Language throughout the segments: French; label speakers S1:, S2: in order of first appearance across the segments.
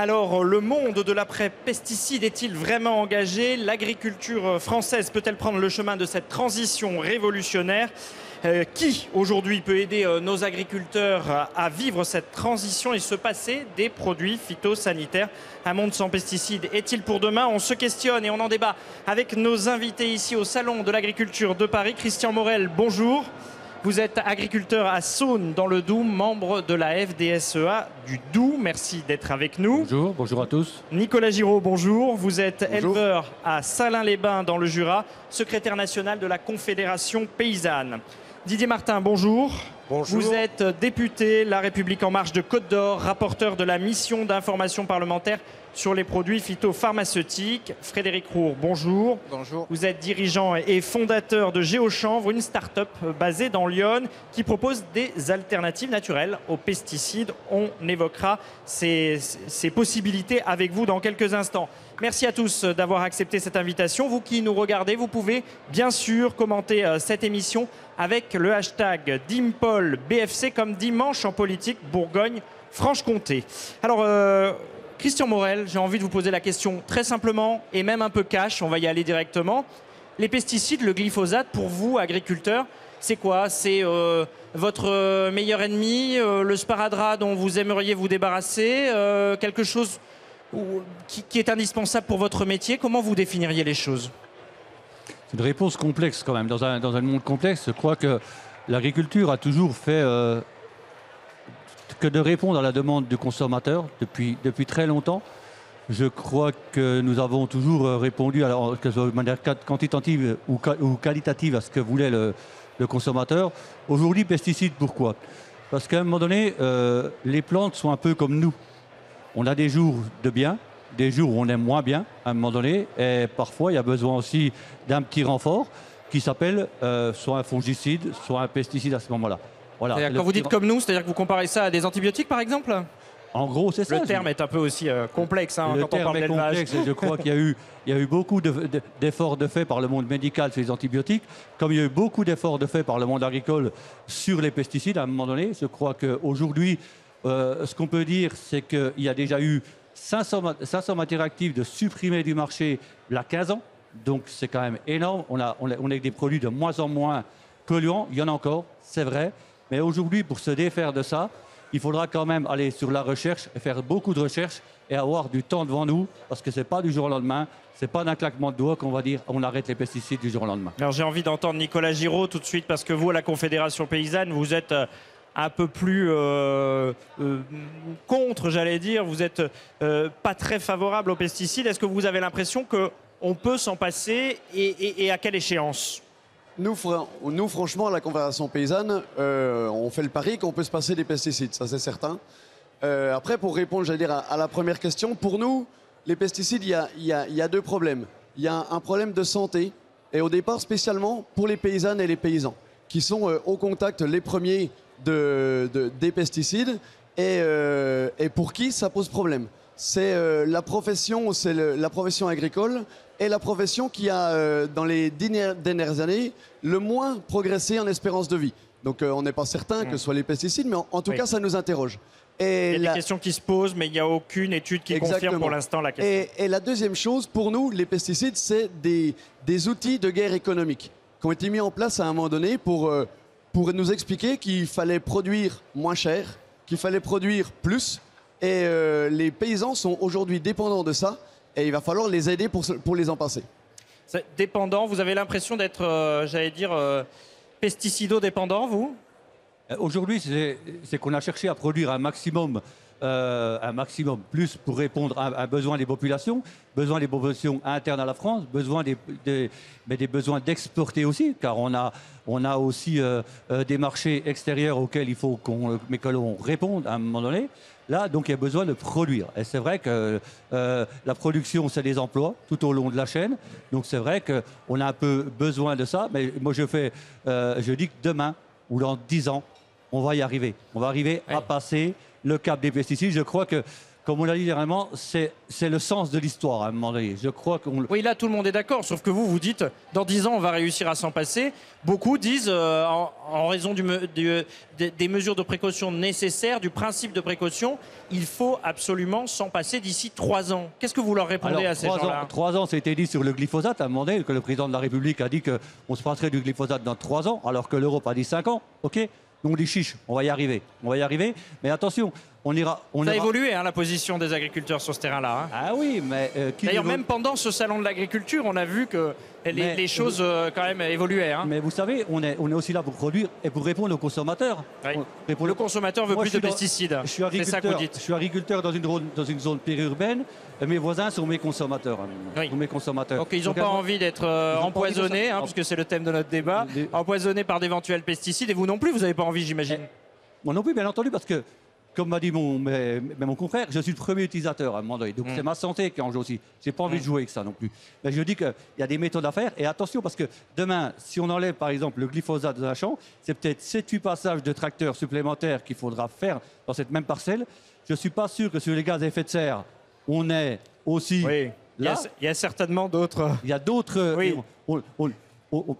S1: Alors, le monde de l'après-pesticides est-il vraiment engagé? L'agriculture française peut-elle prendre le chemin de cette transition révolutionnaire? Qui, aujourd'hui, peut aider nos agriculteurs à vivre cette transition et se passer des produits phytosanitaires? Un monde sans pesticides est-il pour demain? On se questionne et on en débat avec nos invités ici au Salon de l'Agriculture de Paris. Christian Morel, bonjour. Vous êtes agriculteur à Saône, dans le Doubs, membre de la FDSEA du Doubs. Merci d'être avec nous.
S2: Bonjour, bonjour à tous.
S1: Nicolas Giraud, bonjour. Vous êtes éleveur à Salins-les-Bains, dans le Jura, secrétaire national de la Confédération paysanne. Didier Martin, bonjour.
S3: Bonjour.
S1: Vous êtes député La République En Marche de Côte d'Or, rapporteur de la mission d'information parlementaire sur les produits phytopharmaceutiques. Frédéric Roure, bonjour.
S3: Bonjour.
S1: Vous êtes dirigeant et fondateur de Géochanvre, une start-up basée dans Lyon qui propose des alternatives naturelles aux pesticides. On évoquera ces possibilités avec vous dans quelques instants. Merci à tous d'avoir accepté cette invitation. Vous qui nous regardez, vous pouvez bien sûr commenter cette émission avec le hashtag DIMPOLBFC comme dimanche en politique Bourgogne-Franche-Comté. Alors, Christian Morel, j'ai envie de vous poser la question très simplement et même un peu cash, on va y aller directement. Les pesticides, le glyphosate, pour vous, agriculteurs, c'est quoi? C'est votre meilleur ennemi, le sparadrap dont vous aimeriez vous débarrasser, quelque chose qui est indispensable pour votre métier? Comment vous définiriez les choses?
S2: C'est une réponse complexe quand même. Dans un monde complexe, je crois que l'agriculture a toujours fait que de répondre à la demande du consommateur depuis très longtemps. Je crois que nous avons toujours répondu, alors, que ce soit de manière quantitative ou qualitative, à ce que voulait le consommateur. Aujourd'hui, pesticides, pourquoi? Parce qu'à un moment donné, les plantes sont un peu comme nous. On a des jours de bien, des jours où on aime moins bien, à un moment donné, et parfois il y a besoin aussi d'un petit renfort qui s'appelle soit un fongicide, soit un pesticide à ce moment-là. Voilà.
S1: Quand vous dites comme nous, c'est-à-dire que vous comparez ça à des antibiotiques par exemple?
S2: En gros, c'est ça.
S1: Le terme est un peu aussi complexe quand on parle
S2: d'élevage.
S1: d'élevage.
S2: Je crois qu'il y a eu beaucoup d'efforts de fait par le monde médical sur les antibiotiques, comme il y a eu beaucoup d'efforts de fait par le monde agricole sur les pesticides à un moment donné. Je crois qu'aujourd'hui, ce qu'on peut dire, c'est qu'il y a déjà eu 500 matières actives de supprimées du marché il y a 15 ans. Donc c'est quand même énorme. On a des produits de moins en moins polluants. Il y en a encore, c'est vrai. Mais aujourd'hui, pour se défaire de ça, il faudra quand même aller sur la recherche et faire beaucoup de recherches et avoir du temps devant nous, parce que ce n'est pas du jour au lendemain, ce n'est pas d'un claquement de doigts qu'on va dire on arrête les pesticides du jour au lendemain.
S1: Alors j'ai envie d'entendre Nicolas Giraud tout de suite, parce que vous, à la Confédération paysanne, vous êtes un peu plus contre, j'allais dire. Vous n'êtes pas très favorable aux pesticides. Est-ce que vous avez l'impression qu'on peut s'en passer et à quelle échéance?
S3: Nous, franchement, à la Confédération paysanne, on fait le pari qu'on peut se passer des pesticides, ça c'est certain. Après, pour répondre, j'allais dire, à la première question, pour nous, les pesticides, il y a deux problèmes. Il y a un problème de santé, et au départ, spécialement pour les paysannes et les paysans, qui sont au contact les premiers des pesticides, et pour qui ça pose problème. C'est la profession agricole et la profession qui a, dans les dernières années, le moins progressé en espérance de vie. Donc on n'est pas certain que ce soit les pesticides, mais en tout cas, ça nous interroge. Et
S1: il y a des questions qui se posent, mais il n'y a aucune étude qui confirme pour l'instant la question.
S3: Et la deuxième chose, pour nous, les pesticides, c'est des outils de guerre économique qui ont été mis en place à un moment donné pour nous expliquer qu'il fallait produire moins cher, qu'il fallait produire plus. Et les paysans sont aujourd'hui dépendants de ça, et il va falloir les aider pour les en passer.
S1: Dépendant, vous avez l'impression d'être, j'allais dire, pesticido-dépendant, vous?
S2: Aujourd'hui, c'est qu'on a cherché à produire un maximum plus pour répondre à un besoin des populations internes à la France, mais des besoins d'exporter aussi, car on a aussi des marchés extérieurs auxquels il faut que l'on réponde à un moment donné. Là, donc, il y a besoin de produire. Et c'est vrai que la production, c'est des emplois tout au long de la chaîne. Donc, c'est vrai qu'on a un peu besoin de ça. Mais moi, je dis que demain, ou dans 10 ans, on va y arriver. On va arriver à passer le cap des pesticides. Je crois que comme on l'a dit dernièrement, c'est le sens de l'histoire à un moment donné. Je crois qu'on...
S1: Oui, là, tout le monde est d'accord, sauf que vous dites, dans 10 ans, on va réussir à s'en passer. Beaucoup disent, en raison des mesures de précaution nécessaires, du principe de précaution, il faut absolument s'en passer d'ici 3 ans. Qu'est-ce que vous leur répondez à ces gens-là?
S2: 3 ans, ça a été dit sur le glyphosate à un moment donné, que le président de la République a dit qu'on se passerait du glyphosate dans 3 ans, alors que l'Europe a dit 5 ans. OK? Donc on dit chiche, on va y arriver. On va y arriver. Mais attention, on ira...
S1: Ça a évolué, hein, la position des agriculteurs sur ce terrain-là. Hein.
S2: Ah oui, mais...
S1: D'ailleurs, même pendant ce salon de l'agriculture, on a vu que les choses, quand même, évoluaient. Hein.
S2: Mais vous savez, on est aussi là pour produire et pour répondre aux consommateurs.
S1: Oui. Le consommateur veut plus de pesticides. C'est ça que vous dites.
S2: Je suis agriculteur dans une zone périurbaine. Mes voisins sont mes consommateurs.
S1: Oui.
S2: Sont mes consommateurs.
S1: Donc ils n'ont pas envie d'être empoisonnés, hein, puisque c'est le thème de notre débat, empoisonnés par d'éventuels pesticides. Et vous non plus, vous n'avez pas envie, j'imagine.
S2: Moi non plus, bien entendu, parce que, comme m'a dit mon confrère, je suis le premier utilisateur à un moment donné. Donc c'est ma santé qui est en jeu aussi. Je n'ai pas envie de jouer avec ça non plus. Mais je dis qu'il y a des méthodes à faire. Et attention, parce que demain, si on enlève par exemple le glyphosate de un champ, c'est peut-être 7-8 passages de tracteurs supplémentaires qu'il faudra faire dans cette même parcelle. Je ne suis pas sûr que sur les gaz à effet de serre, on est aussi...
S1: Oui.
S2: Là.
S1: Il y a certainement d'autres...
S2: Il y a d'autres...
S1: Oui.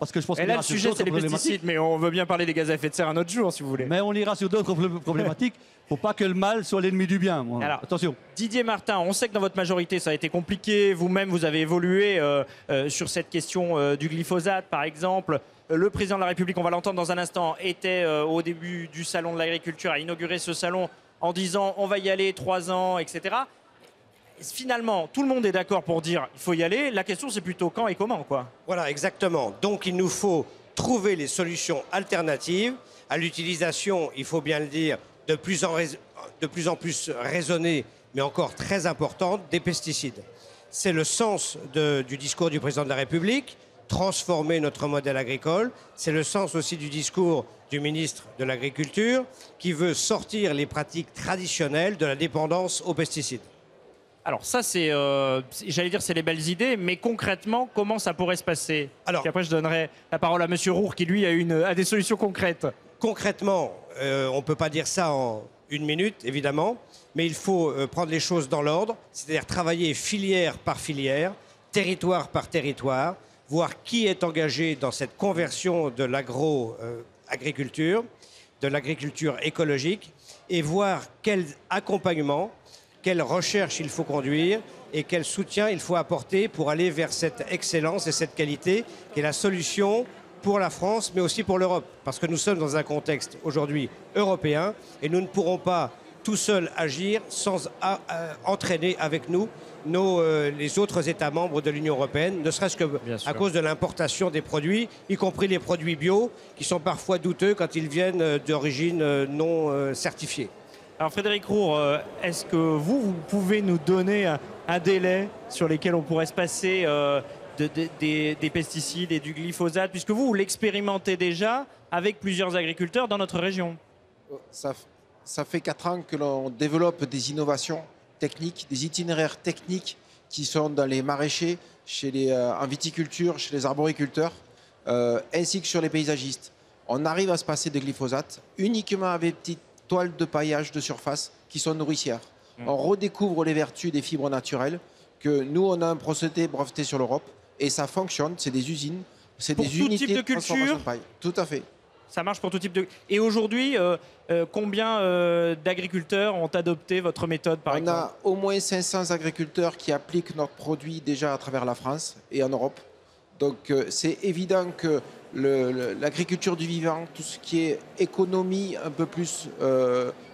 S2: Parce que je pense
S1: et là, le sujet, c'est les pesticides, mais on veut bien parler des gaz à effet de serre un autre jour, si vous voulez.
S2: Mais on ira sur d'autres problématiques. Il ne faut pas que le mal soit l'ennemi du bien.
S1: Alors,
S2: attention.
S1: Didier Martin, on sait que dans votre majorité, ça a été compliqué. Vous-même, vous avez évolué sur cette question du glyphosate, par exemple. Le président de la République, on va l'entendre dans un instant, était au début du salon de l'agriculture, a inauguré ce salon en disant on va y aller 3 ans, etc. Finalement, tout le monde est d'accord pour dire il faut y aller. La question, c'est plutôt quand et comment, quoi.
S4: Voilà, exactement. Donc, il nous faut trouver les solutions alternatives à l'utilisation, il faut bien le dire, de plus en plus raisonnée, mais encore très importante, des pesticides. C'est le sens du discours du président de la République, transformer notre modèle agricole. C'est le sens aussi du discours du ministre de l'Agriculture, qui veut sortir les pratiques traditionnelles de la dépendance aux pesticides.
S1: Alors ça, j'allais dire, c'est les belles idées, mais concrètement, comment ça pourrait se passer?
S4: Alors,
S1: puis après, je donnerai la parole à Monsieur Roure, qui lui a des solutions concrètes.
S4: Concrètement, on ne peut pas dire ça en 1 minute, évidemment, mais il faut prendre les choses dans l'ordre, c'est-à-dire travailler filière par filière, territoire par territoire, voir qui est engagé dans cette conversion de l'agro-agriculture, de l'agriculture écologique, et voir quel accompagnement, quelle recherche il faut conduire et quel soutien il faut apporter pour aller vers cette excellence et cette qualité qui est la solution pour la France, mais aussi pour l'Europe. Parce que nous sommes dans un contexte aujourd'hui européen et nous ne pourrons pas tout seuls agir sans entraîner avec nous les autres États membres de l'Union européenne, ne serait-ce qu'à cause de l'importation des produits, y compris les produits bio, qui sont parfois douteux quand ils viennent d'origine non certifiée.
S1: Alors Frédéric Roure, est-ce que vous pouvez nous donner un délai sur lesquels on pourrait se passer des pesticides et du glyphosate, puisque vous l'expérimentez déjà avec plusieurs agriculteurs dans notre région?
S5: Ça fait 4 ans que l'on développe des innovations techniques, des itinéraires techniques qui sont dans les maraîchers, en viticulture, chez les arboriculteurs, ainsi que sur les paysagistes. On arrive à se passer de glyphosate uniquement avec des petites toiles de paillage de surface qui sont nourricières. On redécouvre les vertus des fibres naturelles, que nous, on a un procédé breveté sur l'Europe, et ça fonctionne, c'est des usines, c'est des unités
S1: type de culture
S5: de paille. Tout à fait.
S1: Ça marche pour tout type de... Et aujourd'hui, combien d'agriculteurs ont adopté votre méthode, par exemple?
S5: On a au moins 500 agriculteurs qui appliquent notre produit déjà à travers la France et en Europe. Donc c'est évident que l'agriculture du vivant, tout ce qui est économie un peu plus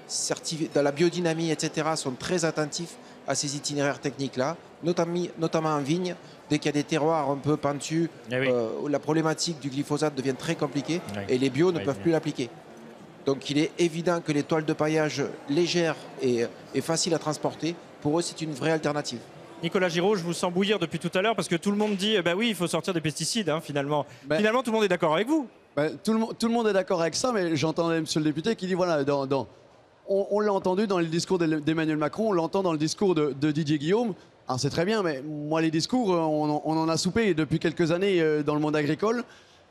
S5: certifiée, dans la biodynamie, etc., sont très attentifs à ces itinéraires techniques-là, notamment en vigne. Dès qu'il y a des terroirs un peu pentus, où la problématique du glyphosate devient très compliquée et les bio ne peuvent plus l'appliquer. Donc il est évident que les toiles de paillage légères et faciles à transporter, pour eux, c'est une vraie alternative.
S1: Nicolas Giraud, je vous sens bouillir depuis tout à l'heure parce que tout le monde dit bah oui, il faut sortir des pesticides, hein, finalement. Finalement, tout le monde est d'accord avec vous.
S3: Tout le monde est d'accord avec ça, mais j'entendais monsieur le député qui dit voilà, on l'a entendu dans le discours d'Emmanuel Macron, on l'entend dans le discours de Didier Guillaume. Alors c'est très bien, mais moi les discours, on en a soupé depuis quelques années dans le monde agricole.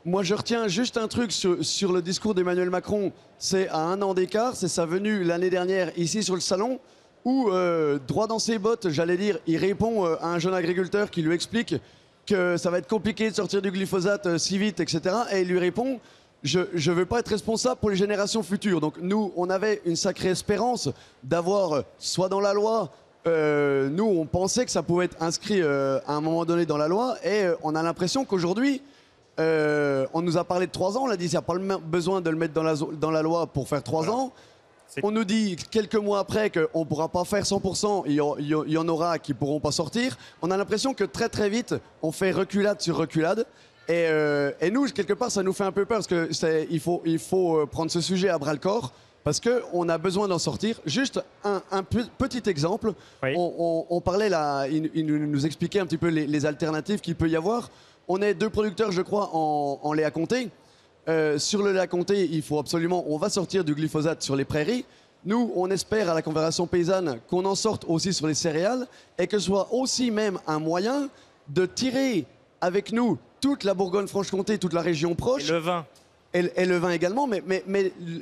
S3: Moi je retiens juste un truc sur le discours d'Emmanuel Macron, c'est à 1 an d'écart, c'est sa venue l'année dernière ici sur le salon. où, droit dans ses bottes, j'allais dire, il répond à un jeune agriculteur qui lui explique que ça va être compliqué de sortir du glyphosate si vite, etc. Et il lui répond, je ne veux pas être responsable pour les générations futures. Donc nous, on avait une sacrée espérance d'avoir, soit dans la loi, nous, on pensait que ça pouvait être inscrit à un moment donné dans la loi, et on a l'impression qu'aujourd'hui, on nous a parlé de 3 ans, on a dit qu'il n'y a pas besoin de le mettre dans la loi pour faire 3 ans. On nous dit quelques mois après qu'on ne pourra pas faire 100%, il y en aura qui ne pourront pas sortir. On a l'impression que très très vite, on fait reculade sur reculade. Et nous, quelque part, ça nous fait un peu peur parce qu'il faut prendre ce sujet à bras-le-corps parce qu'on a besoin d'en sortir. Juste un petit exemple. Oui. On parlait là, il nous expliquait un petit peu les alternatives qu'il peut y avoir. On est 2 producteurs, je crois, en lait à comté. Sur le lait à comté, on va sortir du glyphosate sur les prairies. Nous, on espère à la Confédération paysanne qu'on en sorte aussi sur les céréales et que ce soit aussi même un moyen de tirer avec nous toute la Bourgogne-Franche-Comté, toute la région proche.
S1: Et le vin.
S3: Et le vin également, mais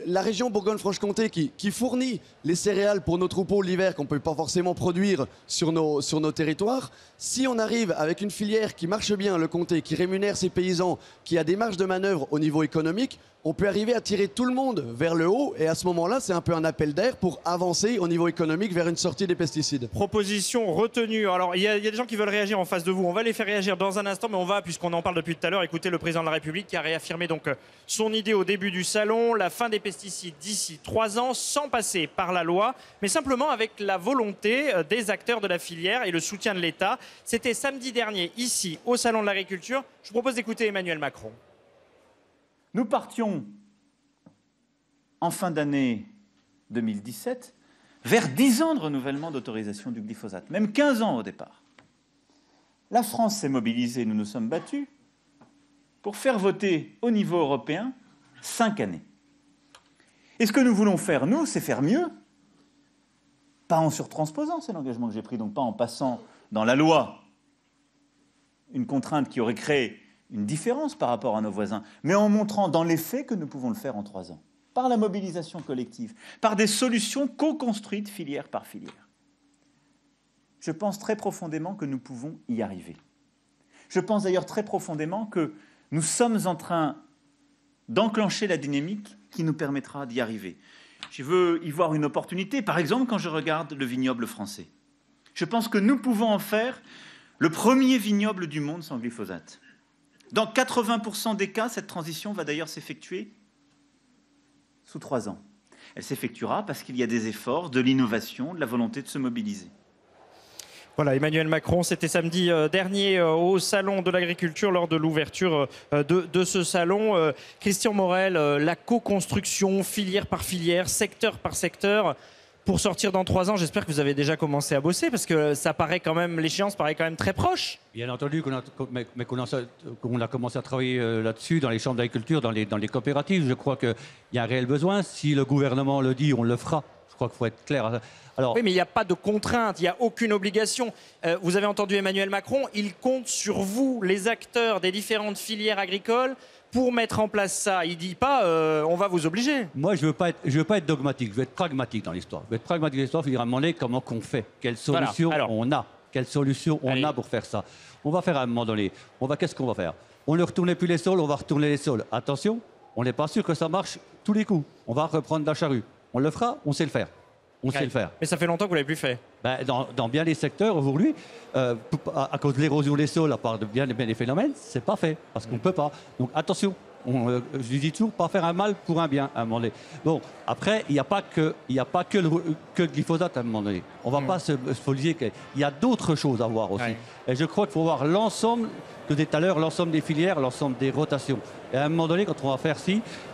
S3: la région Bourgogne-Franche-Comté qui fournit les céréales pour nos troupeaux l'hiver qu'on ne peut pas forcément produire sur nos territoires, si on arrive avec une filière qui marche bien, le comté, qui rémunère ses paysans, qui a des marges de manœuvre au niveau économique, on peut arriver à tirer tout le monde vers le haut et à ce moment-là, c'est un peu un appel d'air pour avancer au niveau économique vers une sortie des pesticides.
S1: Proposition retenue. Alors, il y a des gens qui veulent réagir en face de vous. On va les faire réagir dans un instant, mais on va, puisqu'on en parle depuis tout à l'heure, écouter le président de la République qui a réaffirmé donc son idée au début du salon, la fin des pesticides d'ici 3 ans, sans passer par la loi, mais simplement avec la volonté des acteurs de la filière et le soutien de l'État. C'était samedi dernier, ici, au Salon de l'Agriculture. Je vous propose d'écouter Emmanuel Macron.
S6: Nous partions en fin d'année 2017 vers 10 ans de renouvellement d'autorisation du glyphosate, même 15 ans au départ. La France s'est mobilisée, nous nous sommes battus pour faire voter au niveau européen 5 années. Et ce que nous voulons faire, nous, c'est faire mieux. Pas en surtransposant, c'est l'engagement que j'ai pris, donc pas en passant dans la loi une contrainte qui aurait créé une différence par rapport à nos voisins, mais en montrant dans les faits que nous pouvons le faire en 3 ans, par la mobilisation collective, par des solutions co-construites filière par filière. Je pense très profondément que nous pouvons y arriver. Je pense d'ailleurs très profondément que nous sommes en train d'enclencher la dynamique qui nous permettra d'y arriver. Je veux y voir une opportunité, par exemple quand je regarde le vignoble français. Je pense que nous pouvons en faire le premier vignoble du monde sans glyphosate. Dans 80% des cas, cette transition va d'ailleurs s'effectuer sous 3 ans. Elle s'effectuera parce qu'il y a des efforts, de l'innovation, de la volonté de se mobiliser.
S1: Voilà, Emmanuel Macron, c'était samedi dernier au Salon de l'Agriculture, lors de l'ouverture de ce salon. Christian Morel, la co-construction, filière par filière, secteur par secteur, pour sortir dans 3 ans, j'espère que vous avez déjà commencé à bosser, parce que ça paraît quand même, l'échéance paraît quand même très proche. Bien entendu qu'on
S2: a commencé à travailler là-dessus dans les chambres d'agriculture, dans les coopératives. Je crois qu'il y a un réel besoin. Si le gouvernement le dit, on le fera. Je crois qu'il faut être clair. Alors,
S1: oui, mais il n'y a pas de contrainte, il n'y a aucune obligation. Vous avez entendu Emmanuel Macron, il compte sur vous, les acteurs des différentes filières agricoles, pour mettre en place ça. Il ne dit pas on va vous obliger.
S2: Moi, je veux pas être dogmatique, je veux être pragmatique dans l'histoire. Je veux être pragmatique dans l'histoire, il faudra demander comment qu'on fait, quelle solution on a, quelle solution on a pour faire ça. On va faire à un moment donné, qu'est-ce qu'on va faire? On ne retournait plus les sols, on va retourner les sols. Attention, on n'est pas sûr que ça marche tous les coups. On va reprendre la charrue. On le fera, on sait le faire. On sait le faire.
S1: Mais ça fait longtemps que vous ne l'avez plus fait.
S2: Dans bien des secteurs aujourd'hui, à cause de l'érosion des sols, à part de bien des phénomènes, c'est pas fait, parce qu'on ne peut pas. Donc attention, je dis toujours, pas faire un mal pour un bien à un moment donné. Bon, après, il n'y a pas que le glyphosate à un moment donné. On ne va pas se folier qu'il y a d'autres choses à voir aussi. Ouais. Et je crois qu'il faut voir l'ensemble, que tout à l'heure, l'ensemble des filières, l'ensemble des rotations. Et à un moment donné, quand on va faire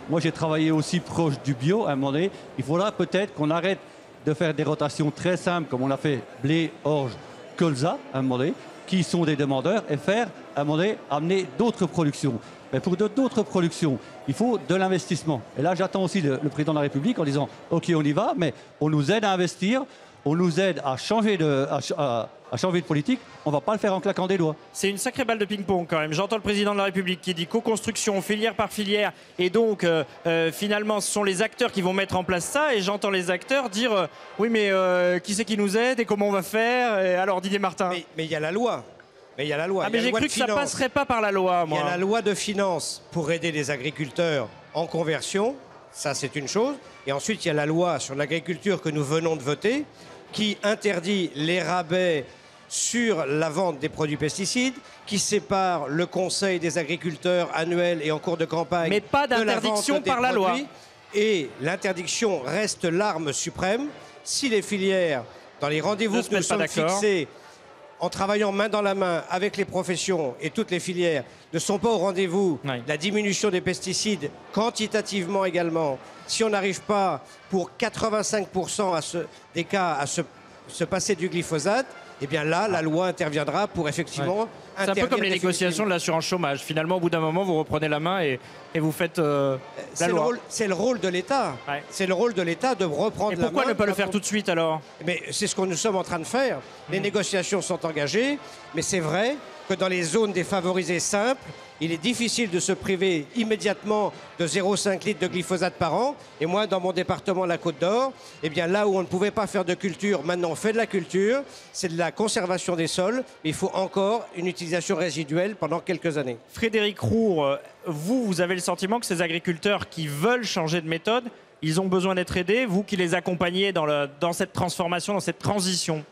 S2: moi j'ai travaillé aussi proche du bio, à un moment donné, il faudra peut-être qu'on arrête de faire des rotations très simples, comme on l'a fait blé, orge, colza, à un moment donné, qui sont des demandeurs, et faire, à un moment donné, amener d'autres productions. Mais pour d'autres productions, il faut de l'investissement. Et là, j'attends aussi le président de la République en disant « Ok, on y va, mais on nous aide à investir, on nous aide à changer à changer de politique, on ne va pas le faire en claquant des doigts.
S1: C'est une sacrée balle de ping-pong quand même. J'entends le président de la République qui dit co-construction, filière par filière, et donc finalement ce sont les acteurs qui vont mettre en place ça, et j'entends les acteurs dire oui mais qui c'est qui nous aide et comment on va faire et alors Didier Martin.
S4: Mais il y a la loi. Mais il y a la loi.
S1: Ah mais j'ai cru que ça passerait pas par la loi, moi.
S4: Il y a la loi de finances pour aider les agriculteurs en conversion, ça c'est une chose. Et ensuite il y a la loi sur l'agriculture que nous venons de voter qui interdit les rabais sur la vente des produits pesticides, qui sépare le conseil des agriculteurs annuel et en cours de campagne.
S1: Mais pas d'interdiction par la loi.
S4: Et l'interdiction reste l'arme suprême. Si les filières, dans les rendez-vous que nous sommes fixés, en travaillant main dans la main avec les professions et toutes les filières, ne sont pas au rendez-vous, la diminution des pesticides, quantitativement également, si on n'arrive pas pour 85% des cas à se passer du glyphosate, eh bien là, la loi interviendra pour effectivement
S1: C'est un peu comme les négociations de l'assurance chômage. Finalement, au bout d'un moment, vous reprenez la main et vous faites la loi.
S4: C'est le rôle de l'État. C'est le rôle de l'État de reprendre la main.
S1: Et pourquoi ne pas le faire tout de suite alors?
S4: Mais c'est ce que nous sommes en train de faire. Les négociations sont engagées, mais c'est vrai que dans les zones défavorisées simples, il est difficile de se priver immédiatement de 0,5 litres de glyphosate par an. Et moi, dans mon département, la Côte d'Or, eh bien là où on ne pouvait pas faire de culture, maintenant on fait de la culture. C'est de la conservation des sols. Mais il faut encore une utilisation résiduelle pendant quelques années.
S1: Frédéric Roux, vous avez le sentiment que ces agriculteurs qui veulent changer de méthode, ils ont besoin d'être aidés, vous qui les accompagnez dans cette transformation, dans cette transition?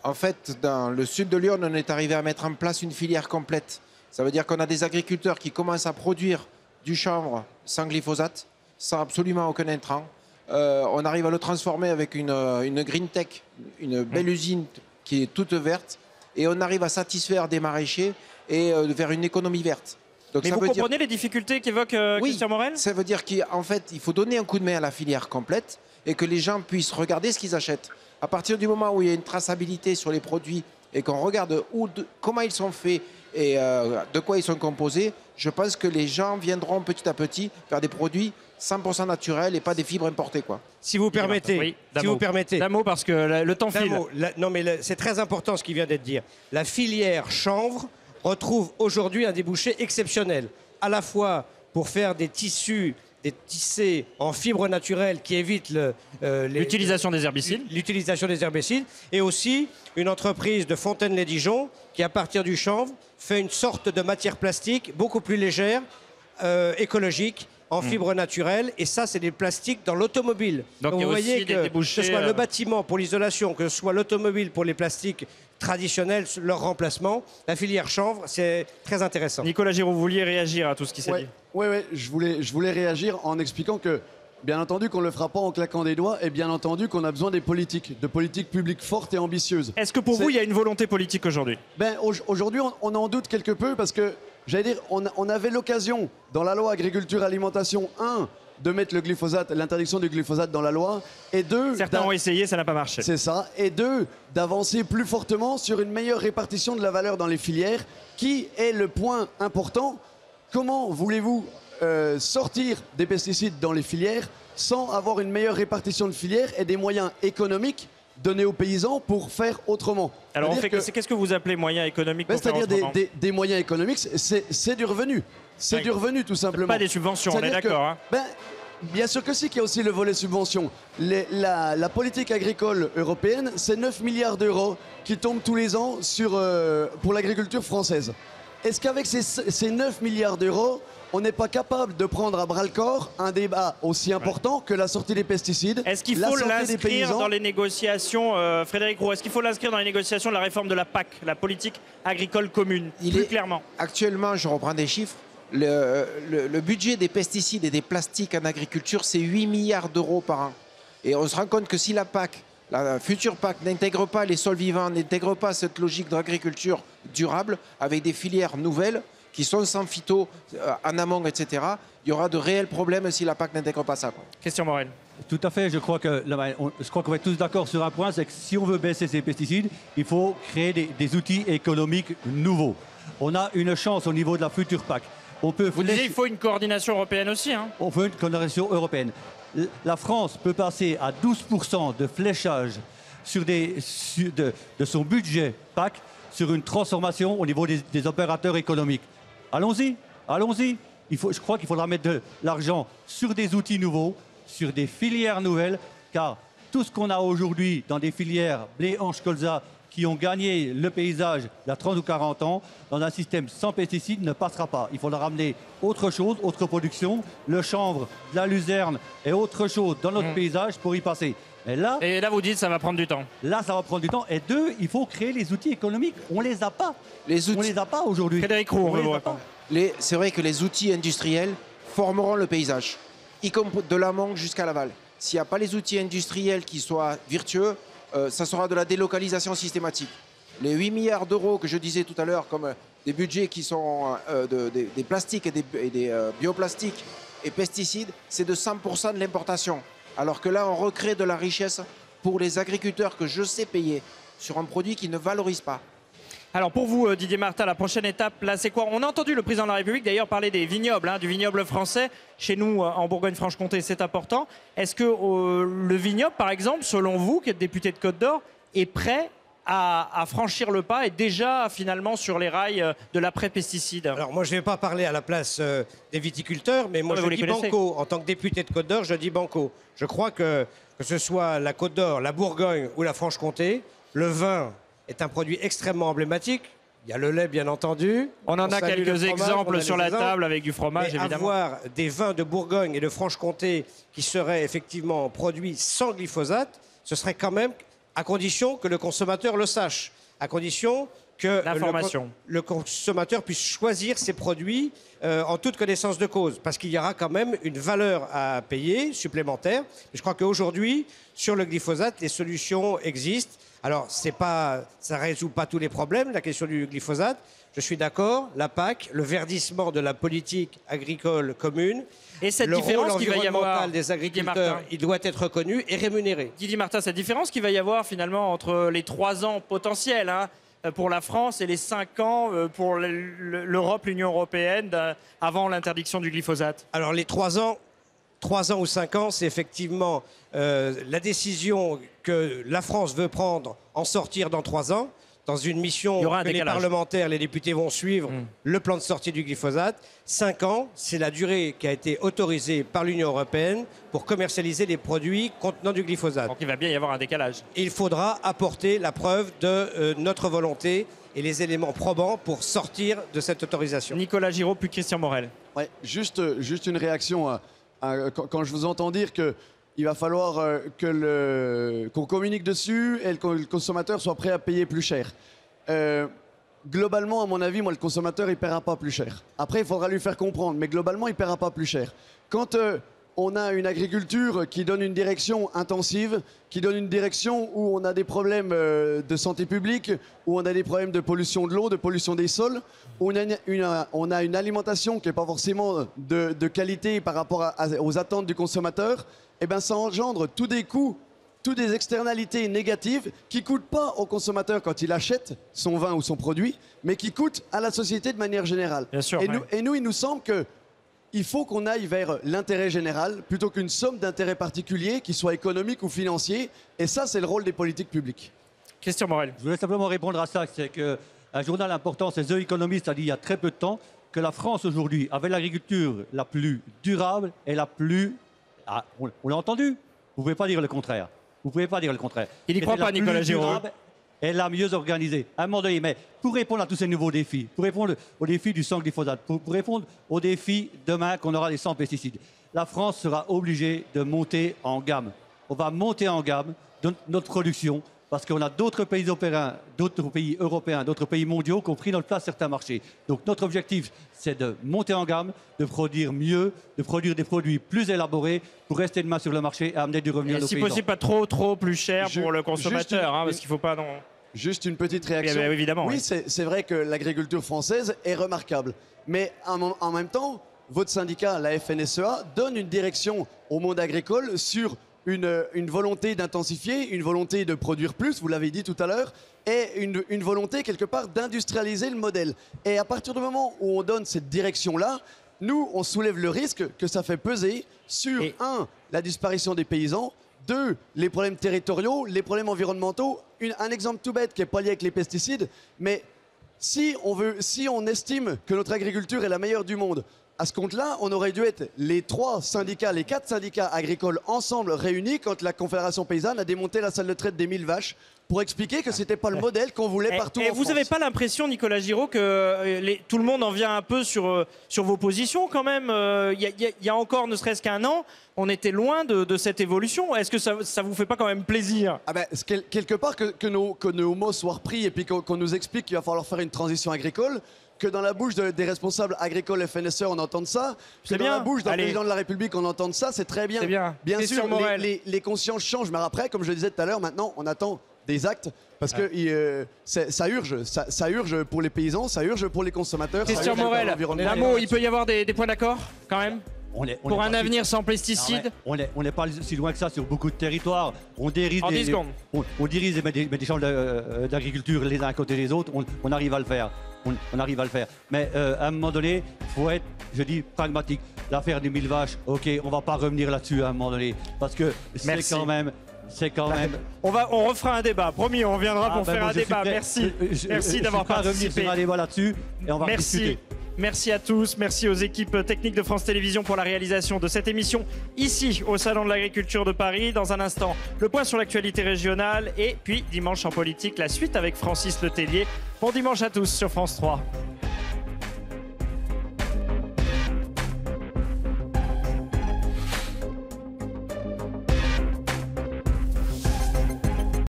S5: En fait, dans le sud de Lyon, on est arrivé à mettre en place une filière complète. Ça veut dire qu'on a des agriculteurs qui commencent à produire du chanvre sans glyphosate, sans absolument aucun intrant. On arrive à le transformer avec une green tech, une belle usine qui est toute verte. Et on arrive à satisfaire des maraîchers et vers une économie verte. Donc,
S1: mais vous comprenez les difficultés qu'évoque Christian Morel?
S5: Ça veut dire qu'en fait, il faut donner un coup de main à la filière complète et que les gens puissent regarder ce qu'ils achètent. À partir du moment où il y a une traçabilité sur les produits et qu'on regarde comment ils sont faits et de quoi ils sont composés, je pense que les gens viendront petit à petit vers des produits 100% naturels et pas des fibres importées, quoi.
S4: Si vous permettez,
S1: oui,
S4: si vous permettez.
S1: D'un mot parce que le temps file.
S4: Non mais c'est très important ce qui vient d'être dit. La filière chanvre retrouve aujourd'hui un débouché exceptionnel, à la fois pour faire des tissus, des tissés en fibres naturelles qui évitent
S1: l'utilisation des herbicides.
S4: L'utilisation des herbicides, et aussi une entreprise de Fontaine-les-Dijon qui, à partir du chanvre, fait une sorte de matière plastique beaucoup plus légère, écologique, en fibres naturelles, et ça, c'est des plastiques dans l'automobile. Donc vous voyez que ce soit le bâtiment pour l'isolation, que ce soit l'automobile pour les plastiques traditionnels, leur remplacement, la filière chanvre, c'est très intéressant.
S1: Nicolas Giraud, vous vouliez réagir à tout ce qui s'est dit?
S3: Oui, je voulais réagir en expliquant que, bien entendu, qu'on ne le fera pas en claquant des doigts, et bien entendu qu'on a besoin de politiques publiques fortes et ambitieuses.
S1: Est-ce que pour vous, il y a une volonté politique aujourd'hui?
S3: Aujourd'hui, on en doute quelque peu parce que, j'allais dire, on avait l'occasion, dans la loi agriculture alimentation 1, de mettre le glyphosate, l'interdiction du glyphosate dans la loi, et 2...
S1: Certains ont essayé, ça n'a pas marché.
S3: C'est ça. Et 2, d'avancer plus fortement sur une meilleure répartition de la valeur dans les filières, qui est le point important. Comment voulez-vous sortir des pesticides dans les filières sans avoir une meilleure répartition de filières et des moyens économiques donnés aux paysans pour faire autrement?
S1: Alors, qu'est-ce que vous appelez moyens économiques?
S3: C'est-à-dire des moyens économiques, c'est du revenu. C'est du revenu, tout simplement.
S1: Pas des subventions, on est d'accord.
S3: Bien sûr que si, qu'il y a aussi le volet subvention. La politique agricole européenne, c'est 9 milliards d'euros qui tombent tous les ans pour l'agriculture française. Est-ce qu'avec ces 9 milliards d'euros, on n'est pas capable de prendre à bras-le-corps un débat aussi important que la sortie des pesticides?
S1: Est-ce qu'il faut l'inscrire dans les négociations, Frédéric Roux, est-ce qu'il faut l'inscrire dans les négociations de la réforme de la PAC, la politique agricole commune, plus clairement?
S5: Actuellement, je reprends des chiffres, le budget des pesticides et des plastiques en agriculture, c'est 8 milliards d'euros par an. Et on se rend compte que si la PAC, la future PAC, n'intègre pas les sols vivants, n'intègre pas cette logique d'agriculture durable avec des filières nouvelles, qui sont sans phyto, en amont, etc., il y aura de réels problèmes si la PAC n'intègre pas ça.
S1: Christian Morel.
S2: Tout à fait, je crois qu'on va être tous d'accord sur un point, c'est que si on veut baisser ces pesticides, il faut créer des outils économiques nouveaux. On a une chance au niveau de la future PAC.
S1: Vous disiez qu'il faut une coordination européenne aussi.
S2: On veut une coordination européenne. La France peut passer à 12% de fléchage de son budget PAC sur une transformation au niveau des opérateurs économiques. Allons-y, allons-y. Je crois qu'il faudra mettre de l'argent sur des outils nouveaux, sur des filières nouvelles, car tout ce qu'on a aujourd'hui dans des filières blé, hanche, colza, qui ont gagné le paysage il y a 30 ou 40 ans, dans un système sans pesticides, ne passera pas. Il faudra ramener autre chose, autre production, le chanvre, de la luzerne et autre chose dans notre paysage pour y passer. Et là,
S1: vous dites que ça va prendre du temps.
S2: Là, ça va prendre du temps. Et deux, il faut créer les outils économiques. On les a pas.
S5: Les outils...
S2: On les a pas aujourd'hui.
S1: Frédéric Roux, on veut vous répondre.
S5: C'est vrai que les outils industriels formeront le paysage, y compris de l'amont jusqu'à l'aval. S'il n'y a pas les outils industriels qui soient vertueux, ça sera de la délocalisation systématique. Les 8 milliards d'euros que je disais tout à l'heure comme des budgets qui sont des plastiques et des bioplastiques et pesticides, c'est de 100% de l'importation. Alors que là, on recrée de la richesse pour les agriculteurs que je sais payer sur un produit qui ne valorise pas.
S1: Alors pour vous, Didier Martin, la prochaine étape, là, c'est quoi? On a entendu le président de la République d'ailleurs parler des vignobles, du vignoble français. Chez nous, en Bourgogne-Franche-Comté, c'est important. Est-ce que le vignoble, par exemple, selon vous, qui êtes député de Côte-d'Or, est prêt à franchir le pas et déjà finalement sur les rails de l'après-pesticide?
S4: Alors moi, je ne vais pas parler à la place des viticulteurs, mais moi, je dis banco. En tant que député de Côte-d'Or, je dis banco. Je crois que ce soit la Côte-d'Or, la Bourgogne ou la Franche-Comté, le vin est un produit extrêmement emblématique. Il y a le lait, bien entendu.
S1: On en a quelques exemples sur la table avec du fromage, évidemment.
S4: Avoir des vins de Bourgogne et de Franche-Comté qui seraient effectivement produits sans glyphosate, ce serait quand même à condition que le consommateur le sache, à condition que le consommateur puisse choisir ses produits en toute connaissance de cause, parce qu'il y aura quand même une valeur à payer supplémentaire. Je crois qu'aujourd'hui, sur le glyphosate, les solutions existent. Alors, ça ne résout pas tous les problèmes, la question du glyphosate. Je suis d'accord, la PAC, le verdissement de la politique agricole commune,
S1: et cette
S4: le
S1: différence
S4: rôle
S1: qu'il va y avoir
S4: environnemental des agriculteurs, il doit être reconnu et rémunéré.
S1: Didier Martin, cette différence qu'il va y avoir finalement entre les 3 ans potentiels pour la France et les 5 ans pour l'Europe, l'Union européenne, avant l'interdiction du glyphosate?
S4: Alors les 3 ans ou 5 ans, c'est effectivement la décision que la France veut prendre, en sortir dans 3 ans, dans une mission que les parlementaires, les députés vont suivre, le plan de sortie du glyphosate. 5 ans, c'est la durée qui a été autorisée par l'Union européenne pour commercialiser les produits contenant du glyphosate.
S1: Donc il va bien y avoir un décalage.
S4: Il faudra apporter la preuve de notre volonté et les éléments probants pour sortir de cette autorisation.
S1: Nicolas Giraud, puis Christian Morel.
S3: Ouais, juste une réaction quand je vous entends dire qu'il va falloir qu'on communique dessus et que le consommateur soit prêt à payer plus cher. Globalement, à mon avis, moi, le consommateur, il ne paiera pas plus cher. Après, il faudra lui faire comprendre, mais globalement, il ne paiera pas plus cher. Quand on a une agriculture qui donne une direction intensive, qui donne une direction où on a des problèmes de santé publique, où on a des problèmes de pollution de l'eau, de pollution des sols, où on a une alimentation qui n'est pas forcément de qualité par rapport aux attentes du consommateur, eh ben, ça engendre tous des coûts, toutes des externalités négatives qui ne coûtent pas au consommateur quand il achète son vin ou son produit, mais qui coûtent à la société de manière générale.
S1: Bien sûr,
S3: et nous, il nous semble qu'il faut qu'on aille vers l'intérêt général plutôt qu'une somme d'intérêts particuliers, qui soit économique ou financier. Et ça, c'est le rôle des politiques publiques.
S1: Christian Morel.
S2: Je voulais simplement répondre à ça. C'est qu'un journal important, c'est The Economist, a dit il y a très peu de temps que la France aujourd'hui avait l'agriculture la plus durable et la plus... Ah, on l'a entendu. Vous ne pouvez pas dire le contraire. Vous ne pouvez pas dire le contraire.
S1: Il n'y croit pas, Nicolas Giraud.
S2: Et la mieux organisée. À un moment donné, mais pour répondre à tous ces nouveaux défis, pour répondre aux défis du sans glyphosate, pour répondre aux défis demain qu'on aura des sans pesticides, la France sera obligée de monter en gamme. On va monter en gamme notre production parce qu'on a d'autres pays européens, d'autres pays mondiaux qui ont pris notre place sur certains marchés. Donc notre objectif, c'est de monter en gamme, de produire mieux, de produire des produits plus élaborés pour rester demain sur le marché et amener du revenu à nos paysans.
S1: Si possible, pas trop plus cher pour le consommateur, parce qu'il ne faut pas... Non.
S3: Juste une petite réaction.
S1: Bien, évidemment,
S3: oui, c'est vrai que l'agriculture française est remarquable. Mais en même temps, votre syndicat, la FNSEA, donne une direction au monde agricole sur une volonté d'intensifier, une volonté de produire plus, vous l'avez dit tout à l'heure, et une volonté quelque part d'industrialiser le modèle. Et à partir du moment où on donne cette direction-là, nous, on soulève le risque que ça fait peser sur, la disparition des paysans, 2, les problèmes territoriaux, les problèmes environnementaux. Un exemple tout bête qui n'est pas lié avec les pesticides, mais si on estime que notre agriculture est la meilleure du monde, à ce compte-là, on aurait dû être les 4 syndicats agricoles ensemble réunis quand la Confédération paysanne a démonté la salle de traite des 1000 vaches pour expliquer que c'était pas le modèle qu'on voulait partout en France.
S1: Vous n'avez pas l'impression, Nicolas Giraud, que tout le monde en vient un peu sur vos positions quand même? Il y a encore ne serait-ce qu'un an, on était loin de cette évolution. Est-ce que ça vous fait pas quand même plaisir?
S3: Quelque part que nos mots soient repris et puis qu'on nous explique qu'il va falloir faire une transition agricole, que dans la bouche des responsables agricoles FNSE on entende ça, que dans la bouche d'un président de la République on entende ça, c'est très bien. Bien sûr, les consciences changent, mais après, comme je le disais tout à l'heure, maintenant on attend des actes parce que ça urge pour les paysans, ça urge pour les consommateurs.
S1: Christian Morel, un mot, il peut y avoir des points d'accord quand même pour un avenir sans pesticides.
S2: On n'est pas si loin que ça sur beaucoup de territoires. On dirige des champs d'agriculture les uns à côté des autres. On arrive à le faire. On arrive à le faire. Mais à un moment donné, il faut être, je dis, pragmatique. L'affaire des 1000 vaches, ok, on va pas revenir là-dessus à un moment donné. Parce que c'est quand même...
S1: On refera un débat, promis, on reviendra pour faire un débat. Merci d'avoir participé.
S2: Revenir sur un débat là-dessus et on va discuter.
S1: Merci à tous, merci aux équipes techniques de France Télévisions pour la réalisation de cette émission ici au Salon de l'Agriculture de Paris. Dans un instant, le point sur l'actualité régionale et puis dimanche en politique, la suite avec Francis Letellier. Bon dimanche à tous sur France 3.